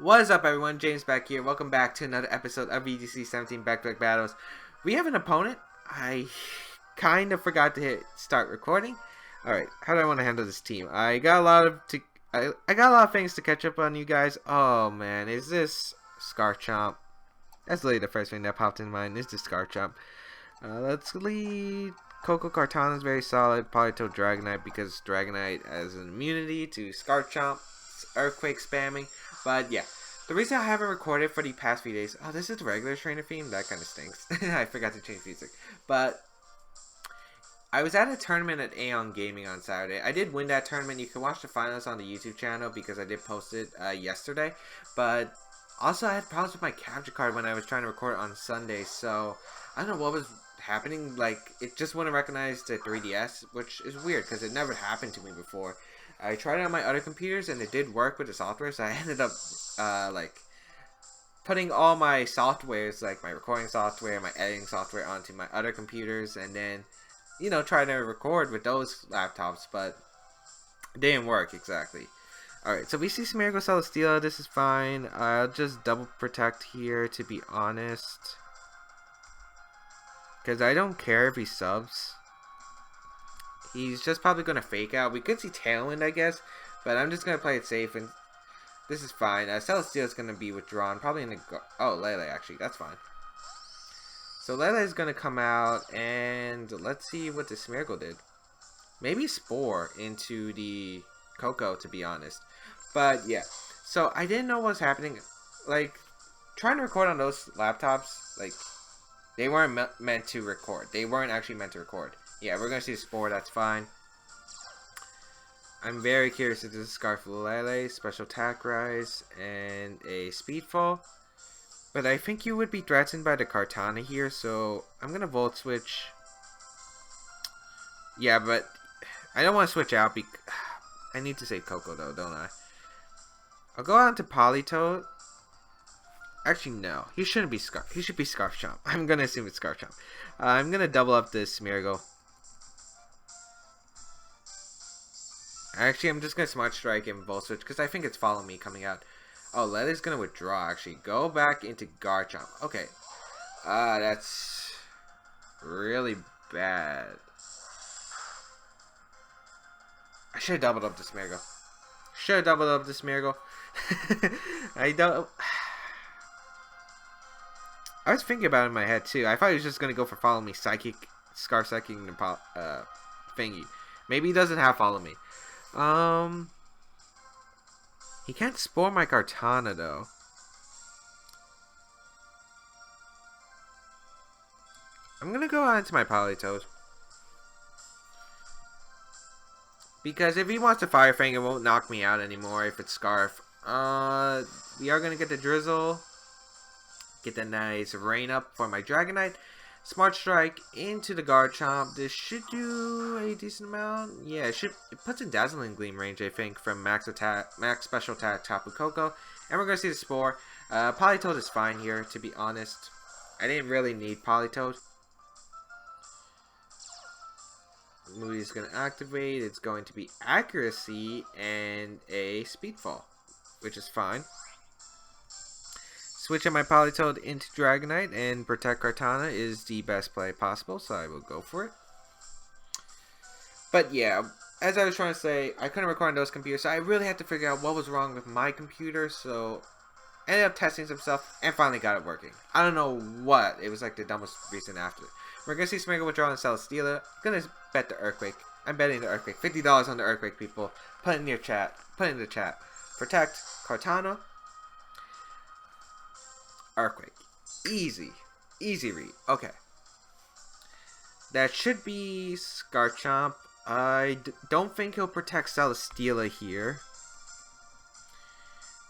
What is up, everyone? James Baek here. Welcome back to another episode of VGC 17 Back-to-Back Battles. We have an opponent. I kind of forgot to hit start recording. Alright, how do I want to handle this team? I got a lot of things to catch up on, you guys. Oh man, is this Scarchomp? That's literally the first thing that popped in mind. Is this Scarchomp? Let's lead. Koko Kartana is very solid. Politoed Dragonite because Dragonite has an immunity to Scarchomp. Earthquake spamming. But yeah, the reason I haven't recorded for the past few days, this is the regular trainer theme, that kind of stinks. I forgot to change music. But I was at a tournament at Aeon Gaming on Saturday. I did win that tournament. You can watch the finals on the YouTube channel because I did post it yesterday. But also I had problems with my capture card when I was trying to record on Sunday. So I don't know what was happening. Like, it just wouldn't recognize the 3DS, which is weird because it never happened to me before. I tried it on my other computers and it did work with the software, so I ended up like putting all my softwares, like my recording software, my editing software, onto my other computers, and then try to record with those laptops, but it didn't work exactly. Alright, so we see Smeargle Celesteela. This is fine. I'll just double protect here, to be honest, because I don't care if he subs. He's just probably going to fake out. We could see Tailwind, I guess, but I'm just going to play it safe, and this is fine. Celesteela is going to be withdrawn, probably in the... Oh, Lele, actually. That's fine. So Lele is going to come out, and let's see what the Smeargle did. Maybe Spore into the Koko, to be honest. But, yeah. So, I didn't know what was happening. Like, trying to record on those laptops, like, they weren't meant to record. They weren't actually meant to record. Yeah, we're going to see a Spore, that's fine. I'm very curious if this is Scarfulele, Special Attack Rise, and a Speedfall. But I think you would be threatened by the Kartana here, so I'm going to Volt Switch. Yeah, but I don't want to switch out because I need to save Koko though, don't I? I'll go on to Politoed. Actually, no. He shouldn't be Scarf. He should be Scarfchomp. I'm going to assume it's Scarfchomp. I'm going to double up this Smeargle. Actually, I'm just going to Smart Strike and Volt Switch because I think it's Follow Me coming out. Oh, Lele's going to withdraw, actually. Go back into Garchomp. Okay. That's really bad. I should have doubled up the Smeargle. I don't... I was thinking about it in my head, too. I thought he was just going to go for Follow Me, Psychic, Scarf Psychic, and thingy. Maybe he doesn't have Follow Me. He can't Spore my Kartana though. I'm gonna go on to my Politoed. Because if he wants to Fire Fang, it won't knock me out anymore if it's Scarf. We are gonna get the Drizzle. Get the nice Rain Up for my Dragonite. Smart Strike into the Garchomp. This should do a decent amount. Yeah, it puts in Dazzling Gleam range, I think, from Max Special Attack Tapu Koko. And we're going to see the Spore. Politoed is fine here, to be honest. I didn't really need Politoed. Moody is going to activate. It's going to be Accuracy and a Speedfall, which is fine. Switching my Politoed into Dragonite and Protect Kartana is the best play possible, so I will go for it. But yeah, as I was trying to say, I couldn't record on those computers, so I really had to figure out what was wrong with my computer, so I ended up testing some stuff and finally got it working. I don't know what, it was like the dumbest reason after. We're going to see Smeargle withdraw and Celesteela. I'm going to bet the Earthquake. I'm betting the Earthquake. $50 on the Earthquake, people. Put it in your chat. Put it in the chat. Protect Kartana. Earthquake. Easy read. Okay. That should be Scarchomp. I don't think he'll protect Celesteela here.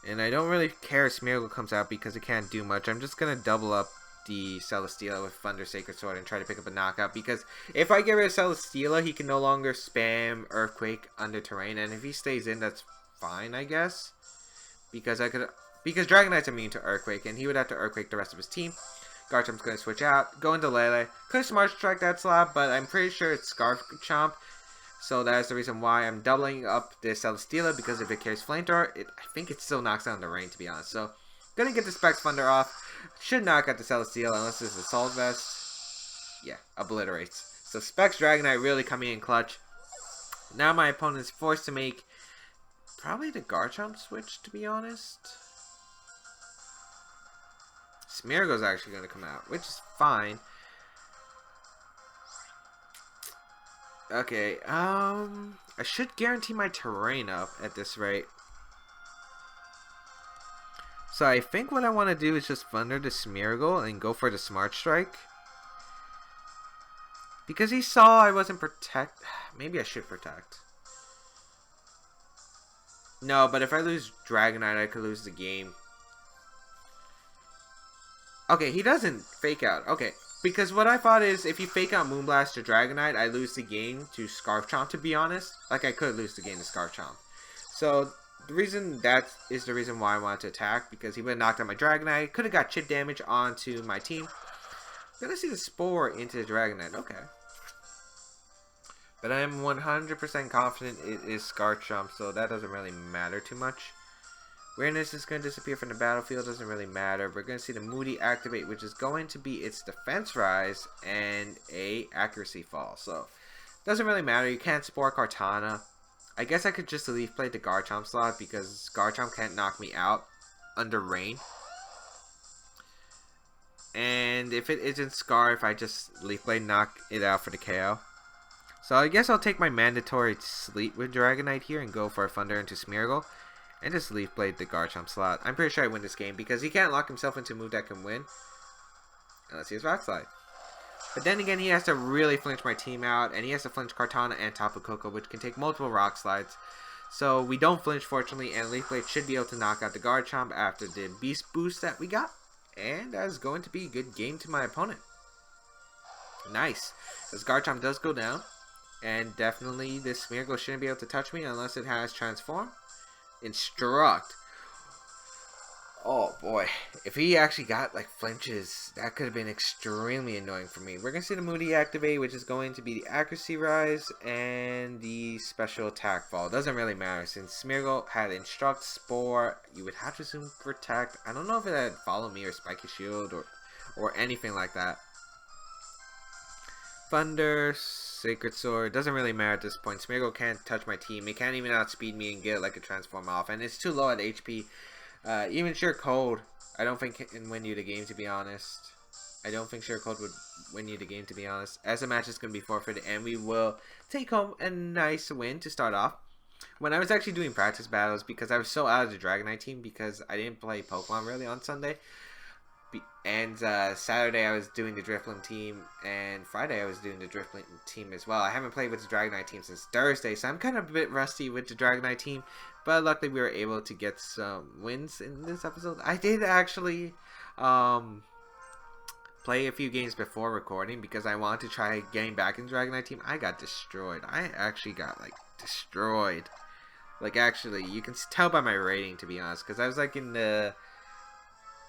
And I don't really care if Smeargle comes out because it can't do much. I'm just going to double up the Celesteela with Thunder Sacred Sword and try to pick up a knockout. Because if I get rid of Celesteela, he can no longer spam Earthquake under terrain. And if he stays in, that's fine, I guess. Because Dragonite's immune to Earthquake, and he would have to Earthquake the rest of his team. Garchomp's going to switch out, go into Lele. Could Smart Strike that slot, but I'm pretty sure it's Scarfchomp. So that's the reason why I'm doubling up the Celesteela, because if it carries Flamethrower, I think it still knocks down the rain, to be honest. So, gonna get the Specs Thunder off. Should knock out the Celesteela unless it's Assault Vest. Yeah, obliterates. So Specs Dragonite really coming in clutch. Now my opponent's forced to make probably the Garchomp switch, to be honest. Smeargle's actually going to come out, which is fine. Okay, I should guarantee my terrain up at this rate. So I think what I want to do is just Thunder the Smeargle and go for the Smart Strike. Because he saw I wasn't protect. Maybe I should protect. No, but if I lose Dragonite, I could lose the game. Okay, he doesn't fake out. Okay, because what I thought is if you fake out Moonblast or Dragonite, I lose the game to Scarf Chomp, to be honest. Like, I could lose the game to Scarf Chomp. So, the reason that is the reason why I wanted to attack, because he would have knocked out my Dragonite. Could have got chip damage onto my team. Gonna see the Spore into the Dragonite. Okay. But I'm 100% confident it is Scarf Chomp, so that doesn't really matter too much. Weirdness is going to disappear from the battlefield, doesn't really matter. We're going to see the Moody activate, which is going to be its Defense Rise and a Accuracy Fall. So, doesn't really matter. You can't Spore Kartana. I guess I could just Leaf Blade the Garchomp slot, because Garchomp can't knock me out under rain. And if it isn't Scarf, I just Leaf Blade knock it out for the KO. So I guess I'll take my mandatory Sleep with Dragonite here and go for a Thunder into Smeargle. And just Leaf Blade the Garchomp slot. I'm pretty sure I win this game because he can't lock himself into a move that can win. Unless he has Rock Slide. But then again, he has to really flinch my team out. And he has to flinch Kartana and Tapu Koko, which can take multiple Rock Slides. So we don't flinch, fortunately. And Leaf Blade should be able to knock out the Garchomp after the Beast Boost that we got. And that is going to be a good game to my opponent. Nice. This Garchomp does go down. And definitely this Smeargle shouldn't be able to touch me unless it has Transform. Instruct. Oh boy. If he actually got like flinches, that could have been extremely annoying for me. We're going to see the Moody activate, which is going to be the Accuracy Rise and the Special Attack Fall. Doesn't really matter since Smeargle had Instruct, Spore. You would have to assume Protect. I don't know if it had Follow Me or Spiky Shield or anything like that. Thunder, Sacred Sword, doesn't really matter at this point. Smeargle can't touch my team. It can't even outspeed me and get like a Transform off. And it's too low at HP. Even Sure Cold, I don't think can win you the game, to be honest. I don't think Sure Cold would win you the game, to be honest. As the match is going to be forfeited, and we will take home a nice win to start off. When I was actually doing practice battles, because I was so out of the Dragonite team, because I didn't play Pokemon really on Sunday. And Saturday I was doing the Drifloon team, and Friday I was doing the Drifloon team as well. I haven't played with the Dragonite team since Thursday, so I'm kind of a bit rusty with the Dragonite team. But luckily we were able to get some wins in this episode. I did actually play a few games before recording because I wanted to try getting back in the Dragonite team. I got destroyed. I actually got like destroyed. Like actually, you can tell by my rating, to be honest, because I was like in the...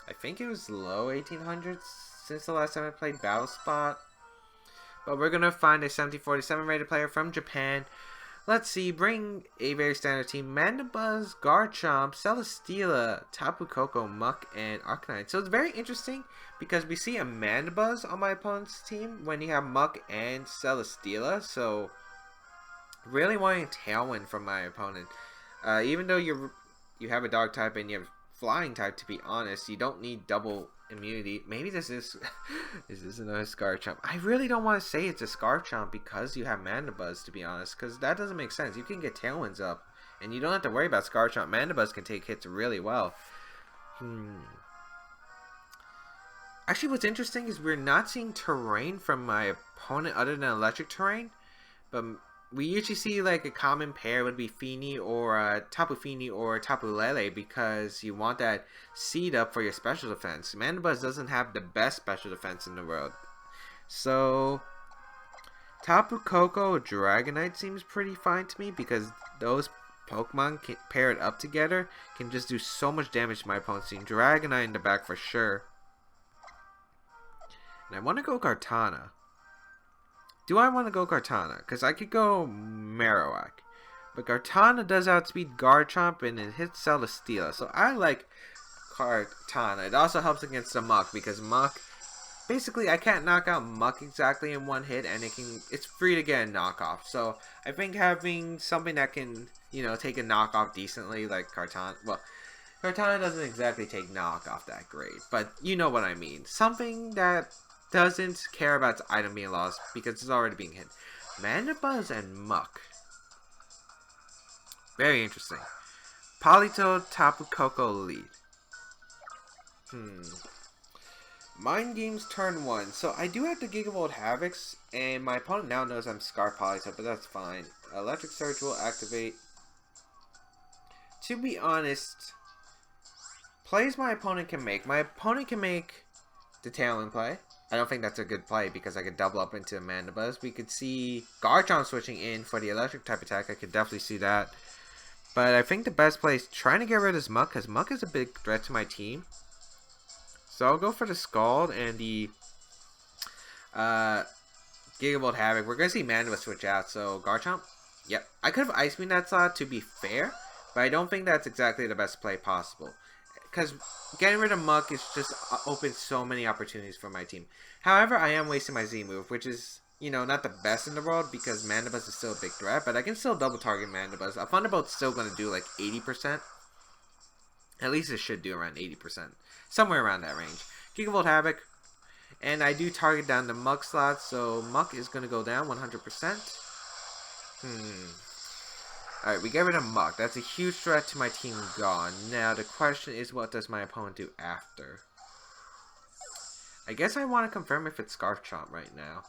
I think it was low 1800s since the last time I played Battle Spot. But we're going to find a 1747 rated player from Japan. Let's see, bring a very standard team. Mandibuzz, Garchomp, Celesteela, Tapu Koko, Muck, and Arcanine. So it's very interesting because we see a Mandibuzz on my opponent's team when you have Muck and Celesteela. So really wanting a Tailwind from my opponent. Even though you have a Dog type and you have Flying type, to be honest, you don't need double immunity. Maybe this is another Garchomp. I really don't want to say it's a Garchomp because you have Mandibuzz, to be honest, because that doesn't make sense. You can get Tailwinds up and you don't have to worry about Garchomp. Mandibuzz can take hits really well. Actually, what's interesting is we're not seeing terrain from my opponent other than electric terrain, but we usually see like a common pair would be Feeny or Tapu Fini or Tapu Lele because you want that seed up for your special defense. Mandibuzz doesn't have the best special defense in the world. So Tapu Koko Dragonite seems pretty fine to me because those Pokemon paired up together can just do so much damage to my opponent's team. Dragonite in the back for sure. And I want to go Kartana. Do I want to go Kartana? Because I could go Marowak. But Kartana does outspeed Garchomp and it hits Celesteela. So I like Kartana. It also helps against the Muck because Muck, basically I can't knock out Muck exactly in one hit, and it's free to get a knockoff. So I think having something that can, take a knockoff decently like Kartana, well, Kartana doesn't exactly take knockoff that great, but you know what I mean. Something that doesn't care about its item being lost because it's already being hit. Mandibuzz and Muck. Very interesting. Politoed, Tapu, Koko lead. Mind Games turn 1. So I do have the Gigavolt Havocs, and my opponent now knows I'm Scarf Politoed, but that's fine. Electric Surge will activate. To be honest, plays my opponent can make. My opponent can make the Tailwind play. I don't think that's a good play because I could double up into Mandibuzz. We could see Garchomp switching in for the electric type attack. I could definitely see that. But I think the best play is trying to get rid of this Muck, because Muck is a big threat to my team. So I'll go for the Scald and the Gigavolt Havoc. We're going to see Mandibuzz switch out, so Garchomp. Yep. I could have Ice Beam that slot to be fair, but I don't think that's exactly the best play possible. Because getting rid of Muck is just opens so many opportunities for my team. However, I am wasting my Z move, which is, not the best in the world because Mandibuzz is still a big threat, but I can still double target Mandibuzz. A Thunderbolt's still going to do like 80%. At least it should do around 80%. Somewhere around that range. Gigavolt Havoc. And I do target down the Muck slot, so Muck is going to go down 100%. Alright, we get rid of Muck. That's a huge threat to my team gone. Now, the question is, what does my opponent do after? I guess I want to confirm if it's Scarf Chomp right now.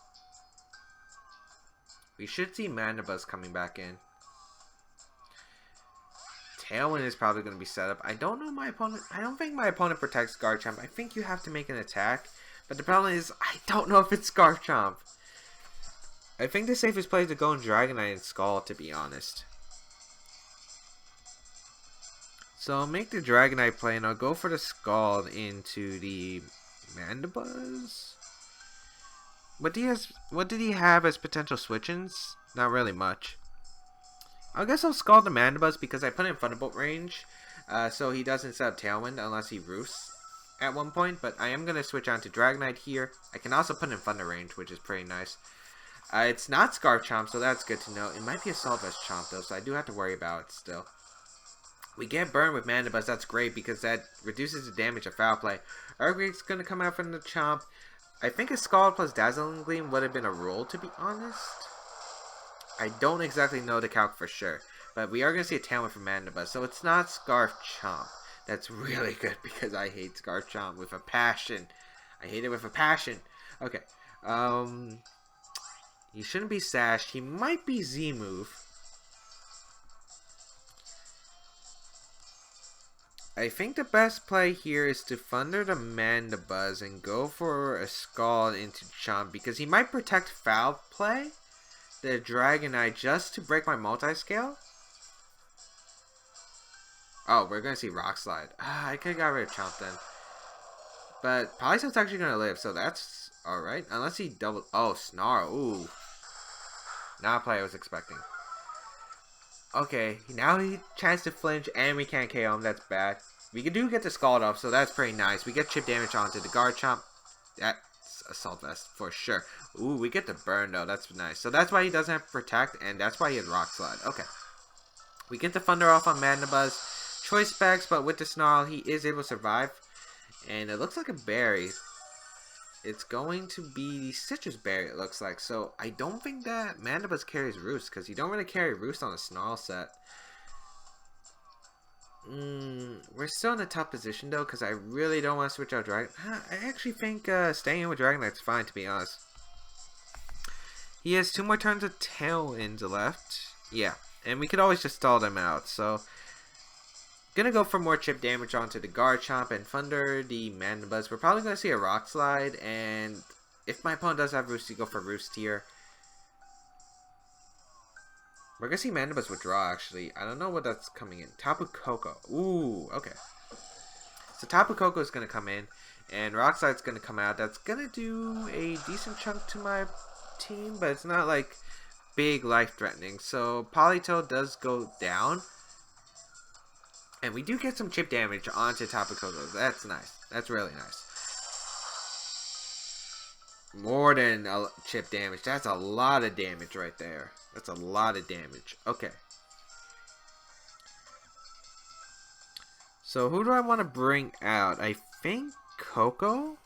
We should see Mandibuzz coming back in. Tailwind is probably going to be set up. I don't know my opponent. I don't think my opponent protects Garchomp. I think you have to make an attack. But the problem is, I don't know if it's Garchomp. I think the safest play is to go in Dragonite and Scald, to be honest. So I'll make the Dragonite play and I'll go for the Scald into the Mandibuzz. What did he have as potential switch-ins? Not really much. I guess I'll Scald the Mandibuzz because I put in Thunderbolt range. So he doesn't set up Tailwind unless he Roosts at one point. But I am going to switch on to Dragonite here. I can also put in Thunder range, which is pretty nice. It's not Scarf Chomp, so that's good to know. It might be a Assault Vest Chomp though, so I do have to worry about it still. We get burned with Mandibuzz, that's great because that reduces the damage of Foul Play. Earthquake's going to come out from the Chomp. I think a Scald plus Dazzling Gleam would have been a roll, to be honest. I don't exactly know the calc for sure, but we are going to see a Tailwind from Mandibuzz, so it's not Scarf Chomp. That's really good because I hate Scarf Chomp with a passion. I hate it with a passion. Okay, he shouldn't be Sash. He might be Z-Move. I think the best play here is to Thunder the Mandibuzz and go for a Scald into Chomp because he might protect Foul Play, the Dragonite, just to break my Multiscale. Oh, we're going to see Rock Slide. I could have got rid of Chomp then. But Politoed's actually going to live, so that's alright. Unless he double... Oh, Snarl. Ooh. Not a play I was expecting. Okay, now he chance to flinch and we can't KO him. That's bad. We do get the Scald off, so that's pretty nice. We get chip damage onto the Garchomp. That's Assault Vest for sure. Ooh, we get the burn though. That's nice. So that's why he doesn't have Protect, and that's why he has Rock Slide. Okay. We get the Thunder off on Mandibuzz. Choice Specs, but with the Snarl, he is able to survive. And it looks like a berry. It's going to be the Citrus Berry, it looks like. So I don't think that Mandibuzz carries Roost, because you don't really carry Roost on a Snarl set. We're still in a tough position, though, because I really don't want to switch out Dragon. I actually think staying in with Dragonite's fine, to be honest. He has 2 more turns of Tailwind left. Yeah, and we could always just stall them out, so... Gonna go for more chip damage onto the Garchomp and Thunder the Mandibuzz. We're probably gonna see a Rock Slide, and if my opponent does have Roost, you go for Roost here. We're gonna see Mandibuzz withdraw, actually. I don't know what that's coming in. Tapu Koko. Ooh, okay. So Tapu Koko is gonna come in, and Rock Slide's gonna come out. That's gonna do a decent chunk to my team, but it's not like big life threatening. So Politoed does go down. And we do get some chip damage onto Tapu Koko. That's nice. That's really nice. More than a chip damage. That's a lot of damage right there. That's a lot of damage. Okay. So who do I want to bring out? I think Koko?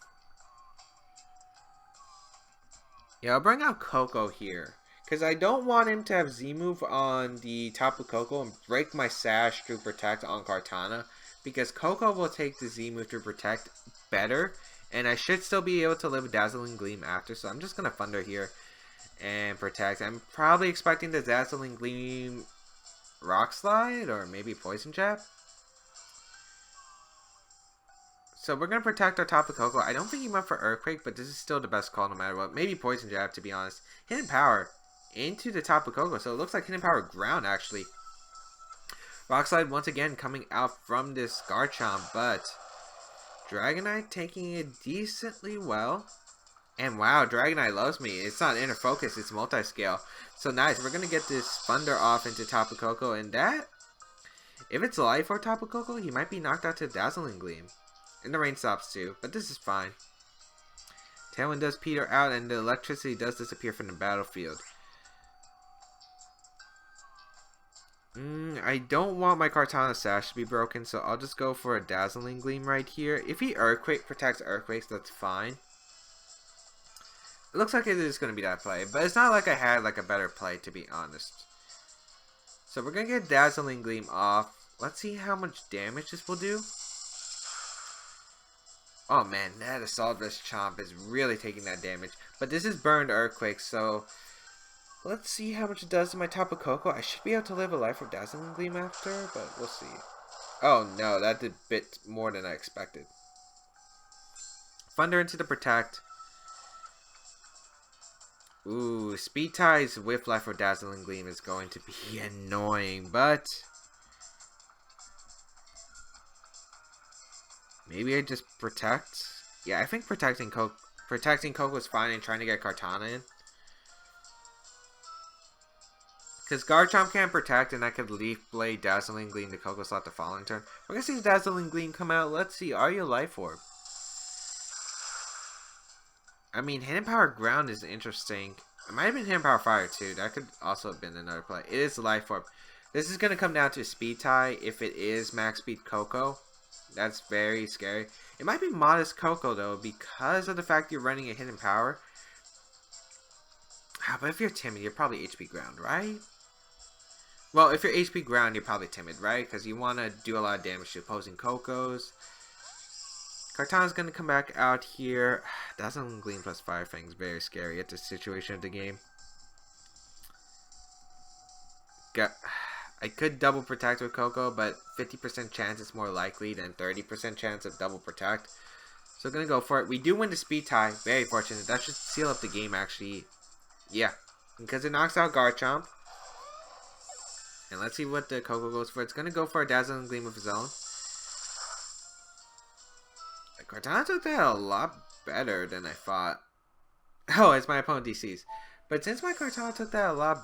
Yeah, I'll bring out Koko here. Because I don't want him to have Z-move on the Tapu Koko and break my Sash to protect on Kartana. Because Koko will take the Z-move to protect better. And I should still be able to live a Dazzling Gleam after. So I'm just going to Thunder here and protect. I'm probably expecting the Dazzling Gleam Rock Slide or maybe Poison Jab. So we're going to protect our Tapu Koko. I don't think he went for Earthquake, but this is still the best call no matter what. Maybe Poison Jab, to be honest. Hidden Power into the Tapu Koko. So it looks like Hidden Power Ground, actually. Rock Slide once again coming out from this Garchomp, but Dragonite taking it decently well. And wow, Dragonite loves me. It's not Inner Focus, it's Multiscale. So nice. We're going to get this Thunder off into Tapu Koko, and that, if it's Life or Tapu Koko, he might be knocked out to Dazzling Gleam. And the rain stops too, but this is fine. Tailwind does peter out, and the electricity does disappear from the battlefield. I don't want my Kartana Sash to be broken, so I'll just go for a Dazzling Gleam right here. If he Earthquake protects Earthquakes, that's fine. It looks like it is going to be that play, but it's not like I had like a better play, to be honest. So we're going to get Dazzling Gleam off. Let's see how much damage this will do. Oh man, that Assault Vest Chomp is really taking that damage. But this is Burned Earthquake, so let's see how much it does to my Tapu Koko. I should be able to live a life of Dazzling Gleam after, but we'll see. Oh no, that did a bit more than I expected. Thunder into the Protect. Ooh, Speed Ties with life of Dazzling Gleam is going to be annoying, but maybe I just protect. Yeah, I think protecting Koko is fine and trying to get Kartana in. Because Garchomp can't protect, and I could Leaf Blade Dazzling Gleam to Koko slot the following turn. We're going to see the Dazzling Gleam come out. Let's see. Are you Life Orb? I mean, Hidden Power Ground is interesting. It might have been Hidden Power Fire too. That could also have been another play. It is Life Orb. This is going to come down to a Speed Tie if it is Max Speed Koko. That's very scary. It might be Modest Koko though, because of the fact you're running a Hidden Power. But if you're Timid, you're probably HP Ground, right? Well, if you're HP Ground, you're probably Timid, right? Because you want to do a lot of damage to opposing Kokos. Kartana's going to come back out here. Dazzling Gleam plus Fire Fang is very scary at this situation of the game. I could double protect with Koko, but 50% chance is more likely than 30% chance of double protect. So going to go for it. We do win the Speed Tie. Very fortunate. That should seal up the game, actually. Yeah. Because it knocks out Garchomp. And let's see what the Koko goes for. It's going to go for a Dazzling Gleam of his own. Kartana took that a lot better than I thought. Oh, it's my opponent DCs. But since my Kartana took that a lot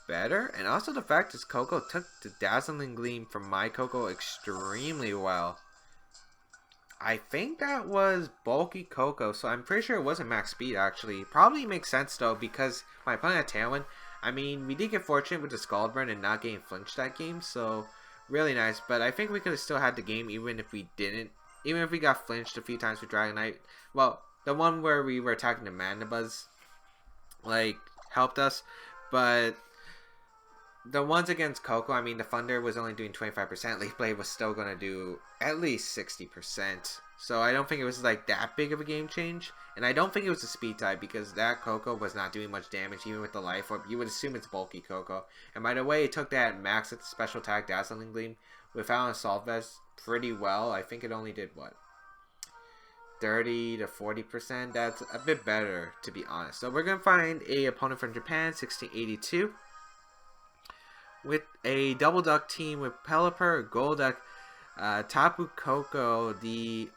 better, and also the fact is Koko took the Dazzling Gleam from my Koko extremely well. I think that was bulky Koko, so I'm pretty sure it wasn't max speed actually. Probably makes sense though, because my opponent had Tailwind. I mean, we did get fortunate with the Scald Burn and not getting flinched that game, so really nice. But I think we could have still had the game even if we didn't. Even if we got flinched a few times with Dragonite. Well, the one where we were attacking the Mandibuzz, like, helped us. But the ones against Koko, I mean, the Thunder was only doing 25%. Leaf Blade was still going to do at least 60%. So I don't think it was, like, that big of a game change. And I don't think it was a Speed Tie, because that Koko was not doing much damage, even with the Life Orb. You would assume it's bulky Koko. And by the way, it took that max at the special attack Dazzling Gleam without an Assault Vest pretty well. I think it only did, what, 30 to 40%? That's a bit better, to be honest. So we're going to find a opponent from Japan, 1682. With a Double Duck team with Pelipper, Golduck, Tapu Koko, the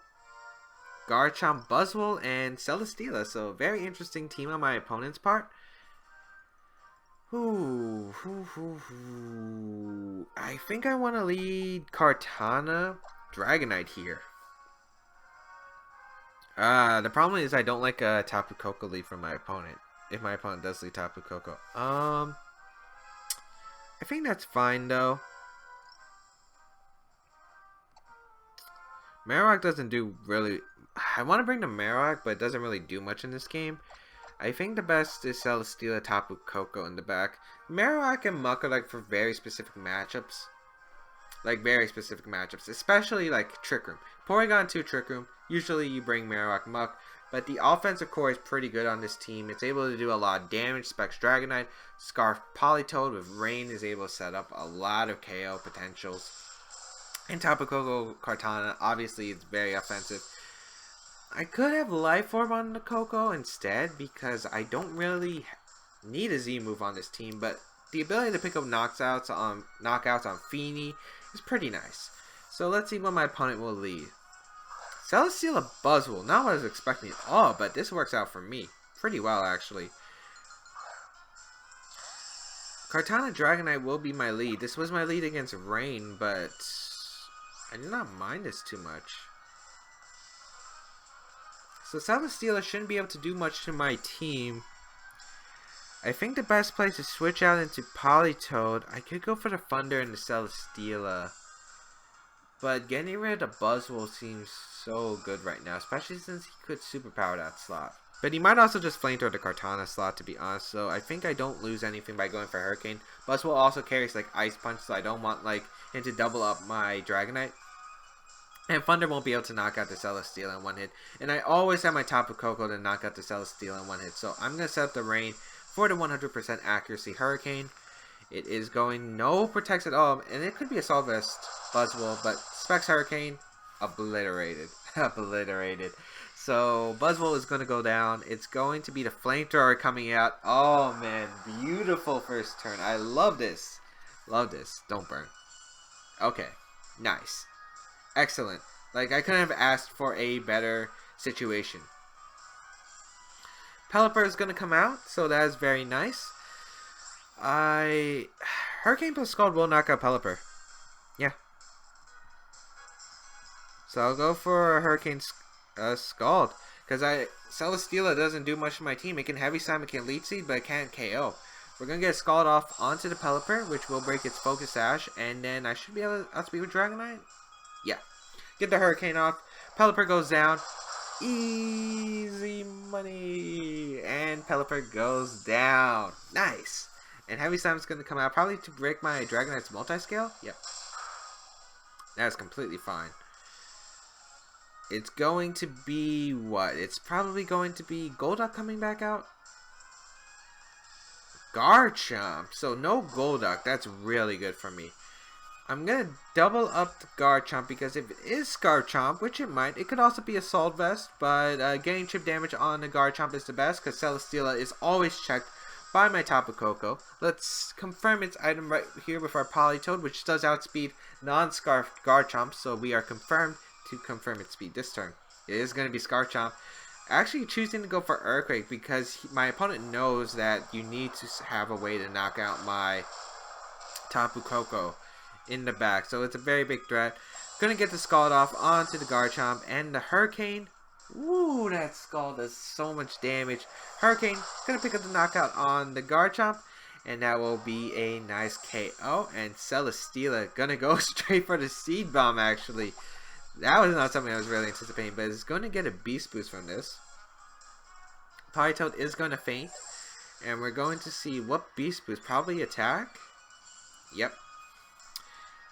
Garchomp, Buzzwole, and Celesteela. So very interesting team on my opponent's part. I think I want to lead Kartana Dragonite here. The problem is I don't like a Tapu Koko lead from my opponent. If my opponent does lead Tapu Koko. I think that's fine though. Marowak doesn't do really... I want to bring the Marowak, but it doesn't really do much in this game. I think the best is Celesteela, Tapu Koko in the back. Marowak and Muck are like for very specific matchups. Like very specific matchups. Especially like Trick Room. Porygon 2 Trick Room. Usually you bring Marowak, Muck. But the offensive core is pretty good on this team. It's able to do a lot of damage. Specs Dragonite. Scarf Politoed with Rain is able to set up a lot of KO potentials. And Tapu Koko Kartana, obviously it's very offensive. I could have Life Orb on the Koko instead because I don't really need a Z move on this team, but the ability to pick up knockouts on Feeny is pretty nice. So let's see what my opponent will lead. Celesteela Buzzwole, not what I was expecting at all, but this works out for me pretty well actually. Kartana Dragonite will be my lead. This was my lead against Rain, but I do not mind this too much. So Celesteela shouldn't be able to do much to my team. I think the best place to switch out into Politoed, I could go for the Thunder and the Celesteela. But getting rid of the Buzzwole seems so good right now, especially since he could superpower that slot. But he might also just Flamethrower the Kartana slot, to be honest, so I think I don't lose anything by going for Hurricane. Buzzwole also carries like Ice Punch, so I don't want like him to double up my Dragonite. And Thunder won't be able to knock out the Celesteela in one hit. And I always have my Tapu Koko to knock out the Celesteela in one hit. So I'm going to set up the Rain for the 100% accuracy Hurricane. It is going no protects at all. And it could be a Assault Vest Buzzwole. But Specs Hurricane, obliterated. Obliterated. So Buzzwole is going to go down. It's going to be the Flamethrower coming out. Oh man, beautiful first turn. I love this. Love this. Don't burn. Okay, nice. Excellent. Like, I couldn't have asked for a better situation. Pelipper is going to come out, so that is very nice. Hurricane plus Scald will knock out Pelipper. Yeah. So I'll go for Hurricane Scald. Because Celesteela doesn't do much to my team. It can Heavy Slam, it can Leech Seed, but it can't KO. We're going to get Scald off onto the Pelipper, which will break its Focus Sash. And then I should be able to outspeed with Dragonite. Yeah. Get the Hurricane off. Pelipper goes down. Easy money. And Pelipper goes down. Nice. And Heavy Slam is going to come out probably to break my Dragonite's Multiscale. Yep. That's completely fine. It's going to be what? It's probably going to be Golduck coming back out. Garchomp. So no Golduck. That's really good for me. I'm going to double up the Garchomp because if it is Garchomp, which it might, it could also be Assault Vest, but getting chip damage on the Garchomp is the best because Celesteela is always checked by my Tapu Koko. Let's confirm its item right here with our Politoed, which does outspeed non-Scarfed Garchomp, so we are confirmed to confirm its speed this turn. It is going to be Garchomp. Actually choosing to go for Earthquake because my opponent knows that you need to have a way to knock out my Tapu Koko in the back, so it's a very big threat. Gonna get the Scald off onto the Garchomp and the Hurricane. Woo, that Scald does so much damage. Hurricane gonna pick up the knockout on the Garchomp, and that will be a nice KO. And Celesteela gonna go straight for the Seed Bomb. Actually, that was not something I was really anticipating, but it's going to get a Beast Boost from this. Politoed is going to faint, and we're going to see what Beast Boost. Probably Attack. Yep.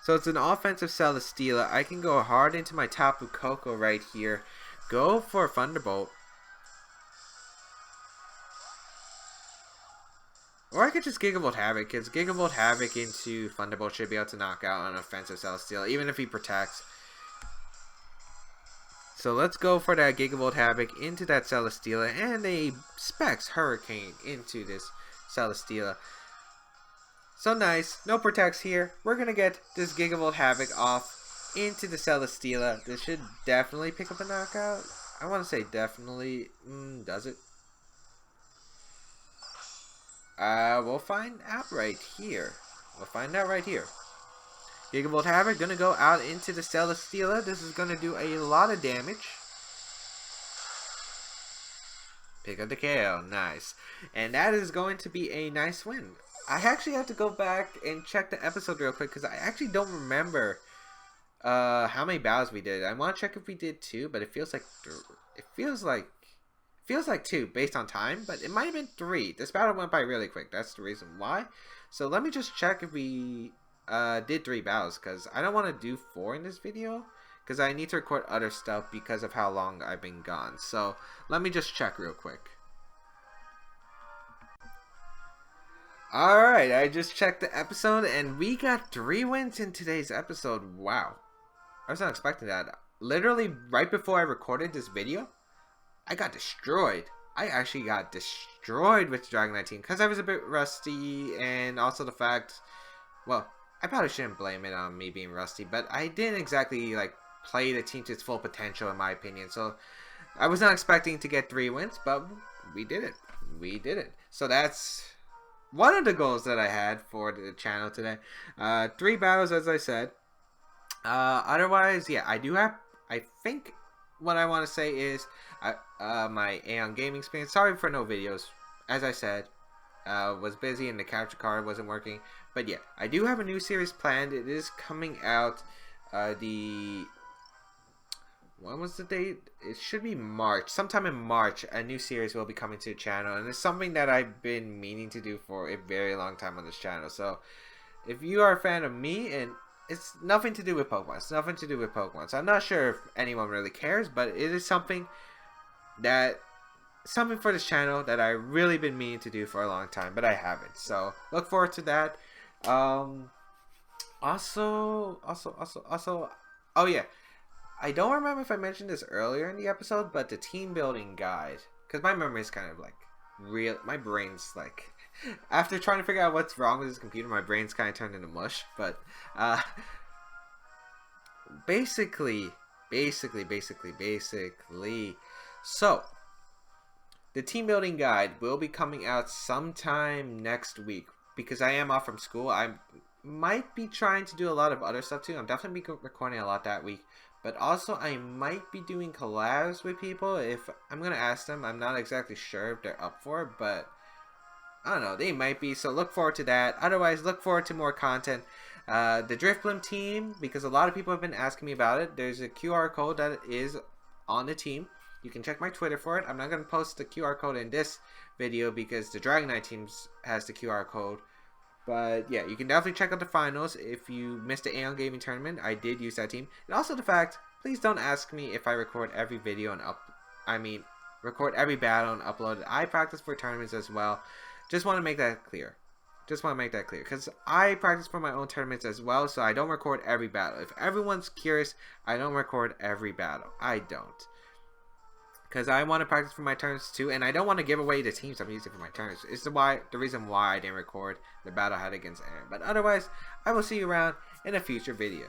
So it's an offensive Celesteela. I can go hard into my Tapu Koko right here. Go for Thunderbolt. Or I could just Gigavolt Havoc, because Gigavolt Havoc into Thunderbolt should be able to knock out an offensive Celesteela, even if he protects. So let's go for that Gigavolt Havoc into that Celesteela, and a Specs Hurricane into this Celesteela. So nice, no protects here. We're going to get this Gigavolt Havoc off into the Celesteela. This should definitely pick up a knockout. I want to say definitely. Does it? We'll find out right here. We'll find out right here. Gigavolt Havoc gonna go out into the Celesteela. This is gonna do a lot of damage. Pick up the KO. Nice. And that is going to be a nice win. I actually have to go back and check the episode real quick because I actually don't remember how many battles we did. I want to check if we did 2, but it feels like 2 based on time, but it might have been 3. This battle went by really quick. That's the reason why. So let me just check if we did 3 battles, because I don't want to do 4 in this video because I need to record other stuff because of how long I've been gone. So let me just check real quick. Alright, I just checked the episode and we got 3 wins in today's episode. Wow. I was not expecting that. Literally right before I recorded this video, I got destroyed. I actually got destroyed with the Dragonite team because I was a bit rusty, and also the fact, well, I probably shouldn't blame it on me being rusty, but I didn't exactly like play the team to its full potential in my opinion. So I was not expecting to get 3 wins, but we did it. We did it. So that's one of the goals that I had for the channel today. 3 battles, as I said. Otherwise, yeah, I think what I want to say is my Aeon gaming experience. Sorry for no videos. As I said, was busy and the capture card wasn't working. But yeah, I do have a new series planned. It is coming out when was the date? It should be March. Sometime in March, a new series will be coming to the channel. And it's something that I've been meaning to do for a very long time on this channel. So if you are a fan of me, and it's nothing to do with Pokemon. It's nothing to do with Pokemon. So I'm not sure if anyone really cares, but it is something for this channel that I've really been meaning to do for a long time, but I haven't. So look forward to that. Also, oh yeah, I don't remember if I mentioned this earlier in the episode, but the team building guide, because my memory is kind of like my brain's like, after trying to figure out what's wrong with this computer, my brain's kind of turned into mush. But basically, so the team building guide will be coming out sometime next week, because I am off from school. I might be trying to do a lot of other stuff too. I'm definitely be recording a lot that week, but also I might be doing collabs with people. If I'm gonna ask them, I'm not exactly sure if they're up for it, but I don't know, they might be. So look forward to that. Otherwise, look forward to more content. The Drifblim team, because a lot of people have been asking me about it, there's a QR code that is on the team. You can check my Twitter for it. I'm not going to post the QR code in this video because the Dragonite team has the QR code. But yeah, you can definitely check out the finals. If you missed the Aeon Gaming Tournament, I did use that team. And also the fact, please don't ask me if I record every video and record every battle and upload it. I practice for tournaments as well. Just want to make that clear. Because I practice for my own tournaments as well, so I don't record every battle. If everyone's curious, I don't record every battle. I don't. Because I want to practice for my turns too, and I don't want to give away the teams I'm using for my turns. It's the reason why I didn't record the battle I had against Aaron. But otherwise, I will see you around in a future video.